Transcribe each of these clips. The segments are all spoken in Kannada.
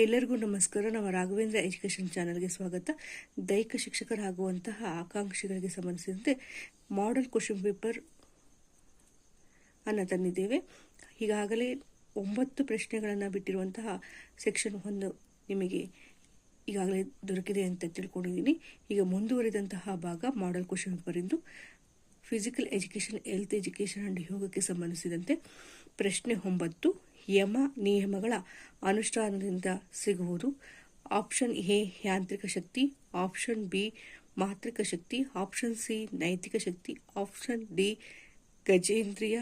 ಎಲ್ಲರಿಗೂ ನಮಸ್ಕಾರ. ನಮ್ಮ ರಾಘವೇಂದ್ರ ಎಜುಕೇಷನ್ ಚಾನಲ್ಗೆ ಸ್ವಾಗತ. ದೈಹಿಕ ಶಿಕ್ಷಕರಾಗುವಂತಹ ಆಕಾಂಕ್ಷಿಗಳಿಗೆ ಸಂಬಂಧಿಸಿದಂತೆ ಮಾಡೆಲ್ ಕ್ವಶನ್ ಪೇಪರ್ ಅನ್ನು ತಂದಿದ್ದೇವೆ. ಈಗಾಗಲೇ 9 ಪ್ರಶ್ನೆಗಳನ್ನು ಬಿಟ್ಟಿರುವಂತಹ ಸೆಕ್ಷನ್ 1 ನಿಮಗೆ ಈಗಾಗಲೇ ದೊರಕಿದೆ ಅಂತ ತಿಳ್ಕೊಂಡಿದ್ದೀನಿ. ಈಗ ಮುಂದುವರಿದಂತಹ ಭಾಗ ಮಾಡೆಲ್ ಕ್ವಶನ್ ಪೇಪರ್ ಇಂದು physical education, health education and ಯೋಗಕ್ಕೆ ಸಂಬಂಧಿಸಿದಂತೆ ಪ್ರಶ್ನೆ 9 ಯಮ ನಿಯಮಗಳ ಅನುಷ್ಠಾನದಿಂದ ಸಿಗುವುದು. ಆಪ್ಷನ್ ಎ ಯಾಂತ್ರಿಕ ಶಕ್ತಿ, ಆಪ್ಷನ್ ಬಿ ಮಾತ್ರಿಕ ಶಕ್ತಿ, ಆಪ್ಷನ್ ಸಿ ನೈತಿಕ ಶಕ್ತಿ, ಆಪ್ಷನ್ ಡಿ ಗಜೇಂದ್ರಿಯ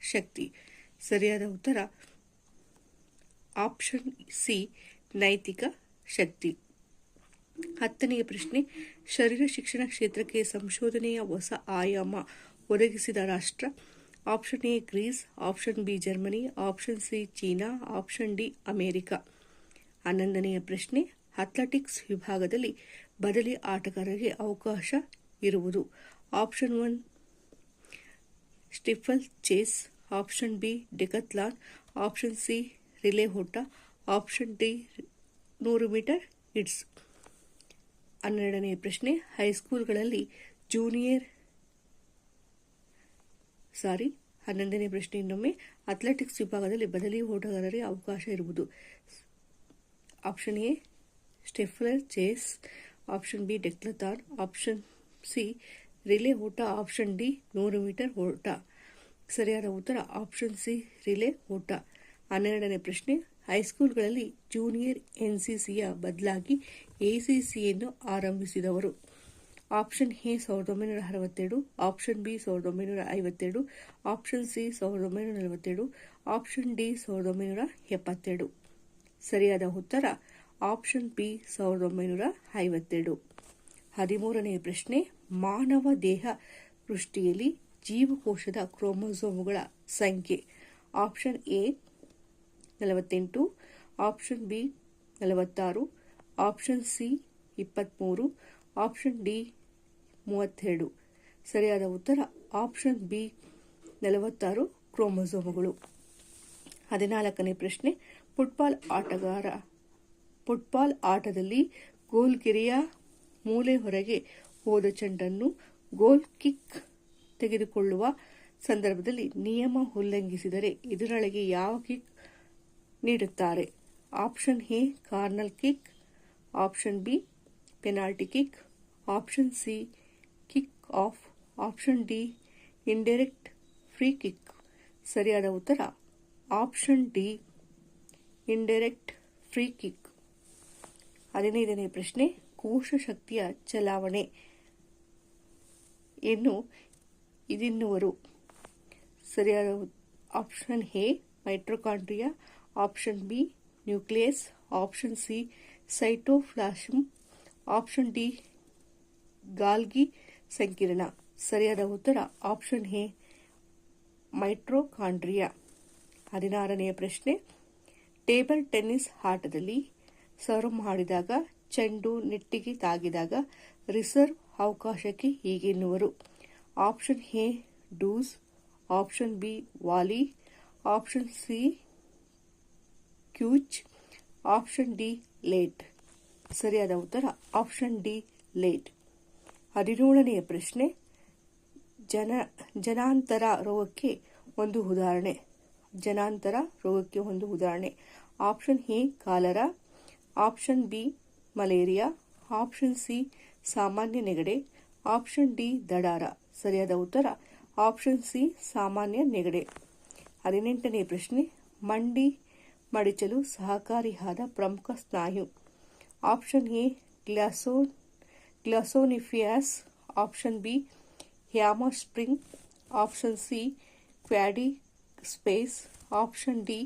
ಶಕ್ತಿ. ಸರಿಯಾದ ಉತ್ತರ ಆಪ್ಷನ್ ಸಿ ನೈತಿಕ ಶಕ್ತಿ. 10ನೆಯ ಪ್ರಶ್ನೆ, ಶರೀರ ಶಿಕ್ಷಣ ಕ್ಷೇತ್ರಕ್ಕೆ ಸಂಶೋಧನೆಯ ಹೊಸ ಆಯಾಮ ಒದಗಿಸಿದ ರಾಷ್ಟ್ರ. Option A Greece, option B Germany, option C China, option D America. 11ನೆಯ ಪ್ರಶ್ನೆ, ಅಥ್ಲೆಟಿಕ್ಸ್ ವಿಭಾಗದಲ್ಲಿ ಬದಲಿ ಆಟಗಾರರಿಗೆ ಅವಕಾಶ ಇರುವುದು. Option 1 steeplechase, option B decathlon, option C relay ಓಟ, ಆಪ್ಷನ್ ಡಿ 100 ಮೀಟರ್ ಹಿಟ್ಸ್. 12ನೆಯ ಪ್ರಶ್ನೆ, ಹೈಸ್ಕೂಲ್ಗಳಲ್ಲಿ 11ನೇ ಪ್ರಶ್ನೆ ಇನ್ನೊಮ್ಮೆ, ಅಥ್ಲೆಟಿಕ್ಸ್ ವಿಭಾಗದಲ್ಲಿ ಬದಲಿ ಓಟಗಾರರಿಗೆ ಅವಕಾಶ ಇರುವುದು. Option A steeplechase, option B decathlon, option C relay ಓಟ, ಆಪ್ಷನ್ ಡಿ 100 ಮೀಟರ್ ಓಟ. ಸರಿಯಾದ ಉತ್ತರ ಆಪ್ಷನ್ ಸಿ ರಿಲೇ ಓಟ. 12ನೇ ಪ್ರಶ್ನೆ, ಹೈಸ್ಕೂಲ್ಗಳಲ್ಲಿ ಜೂನಿಯರ್ ಎನ್ಸಿಸಿಯ ಬದಲಾಗಿ ಎಸಿಸಿಯನ್ನು ಆರಂಭಿಸಿದವರು. Option A 1962, option B 1952, option C 1947, option D 1972. ಸರಿಯಾದ ಉತ್ತರ ಆಪ್ಷನ್ ಬಿ 1952. 13ನೇ ಪ್ರಶ್ನೆ, ಮಾನವ ದೇಹ ಸೃಷ್ಟಿಯಲ್ಲಿ ಜೀವಕೋಶದ ಕ್ರೋಮೋಸೋಮ್ಗಳ ಸಂಖ್ಯೆ. Option A 48, option B 46, option C 23, option D 32. ಸರಿಯಾದ ಉತ್ತರ ಆಪ್ಷನ್ ಬಿ 46 ಕ್ರೋಮೋಸೋಮ್ಗಳು. 14ನೇ ಪ್ರಶ್ನೆ, ಫುಟ್ಬಾಲ್ ಆಟದಲ್ಲಿ ಗೋಲ್ಗೆರೆಯ ಮೂಲೆ ಹೊರಗೆ ಹೋದ ಚೆಂಡನ್ನು ಗೋಲ್ ಕಿಕ್ ತೆಗೆದುಕೊಳ್ಳುವ ಸಂದರ್ಭದಲ್ಲಿ ನಿಯಮ ಉಲ್ಲಂಘಿಸಿದರೆ ಇದರೊಳಗೆ ಯಾವ ಕಿಕ್ ನೀಡುತ್ತಾರೆ. Option A corner kick, option B penalty kick, option C kick off, option D indirect free kick. ಸರಿಯಾದ ಉತ್ತರ option D indirect free kick. 15ನೇ ಪ್ರಶ್ನೆ, ಕೋಶ ಶಕ್ತಿಯ ಚಲಾವಣೆ ಇದಿನ್ನುವರು. ಸರಿಯಾದ option A mitochondria, option B nucleus, option C cytoplasm, option D Golgi ಸಂಕೀರ್ಣ. ಸರಿಯಾದ ಉತ್ತರ ಆಪ್ಷನ್ ಎ ಮೈಟ್ರೊಕಾಂಡ್ರಿಯಾ. 16ನೇ ಪ್ರಶ್ನೆ, ಟೇಬಲ್ ಟೆನ್ನಿಸ್ ಆಟದಲ್ಲಿ ಸರ್ವ್ ಮಾಡಿದಾಗ ಚೆಂಡು ನೆಟ್ಟಿಗೆ ತಾಗಿದಾಗ ರಿಸರ್ವ್ ಅವಕಾಶಕ್ಕೆ ಹೀಗೆನ್ನುವರು. Option A deuce, option B volley, option C ಕ್ಯೂಚ್, ಆಪ್ಷನ್ ಡಿ ಲೇಟ್. ಸರಿಯಾದ ಉತ್ತರ ಆಪ್ಷನ್ ಡಿ ಲೇಟ್. 17ನೇ ಪ್ರಶ್ನೆ, ಜನಾಂತರ ರೋಗಕ್ಕೆ ಒಂದು ಉದಾಹರಣೆ. Option A cholera, option B malaria, option C ಸಾಮಾನ್ಯ ನೆಗಡೆ, ಆಪ್ಷನ್ ಡಿ ದಡಾರ. ಸರಿಯಾದ ಉತ್ತರ ಆಪ್ಷನ್ ಸಿ ಸಾಮಾನ್ಯ ನೆಗಡೆ. 18ನೇ ಪ್ರಶ್ನೆ, ಮಂಡಿ ಮಡಿಚಲು ಸಹಕಾರಿಯಾದ ಪ್ರಮುಖ ಸ್ನಾಯು. ಆಪ್ಷನ್ ಎ ಗ್ಲಾಸೋನಿಫಿಯಸ್, option B hamstring, option C quadriceps, option D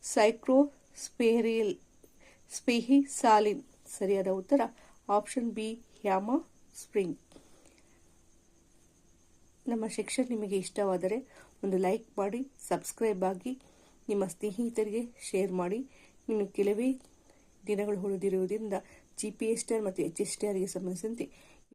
ಸೈಕ್ಲೋಸ್ಪೆಹಿಸಾಲಿನ್. ಸರಿಯಾದ ಉತ್ತರ ಆಪ್ಷನ್ ಬಿ ಹ್ಯಾಮಸ್ಟ್ರಿಂಗ್. ನಮ್ಮ ಸೆಕ್ಷನ್ ನಿಮಗೆ ಇಷ್ಟವಾದರೆ ಒಂದು ಲೈಕ್ ಮಾಡಿ, ಸಬ್ಸ್ಕ್ರೈಬ್ ಆಗಿ, ನಿಮ್ಮ ಸ್ನೇಹಿತರಿಗೆ ಶೇರ್ ಮಾಡಿ. ಇನ್ನು ಕೆಲವೇ ದಿನಗಳು ಉಳಿದಿರುವುದರಿಂದ GPSTR ಮತ್ತು HSTRಗೆ ಸಂಬಂಧಿಸಿದಂತೆ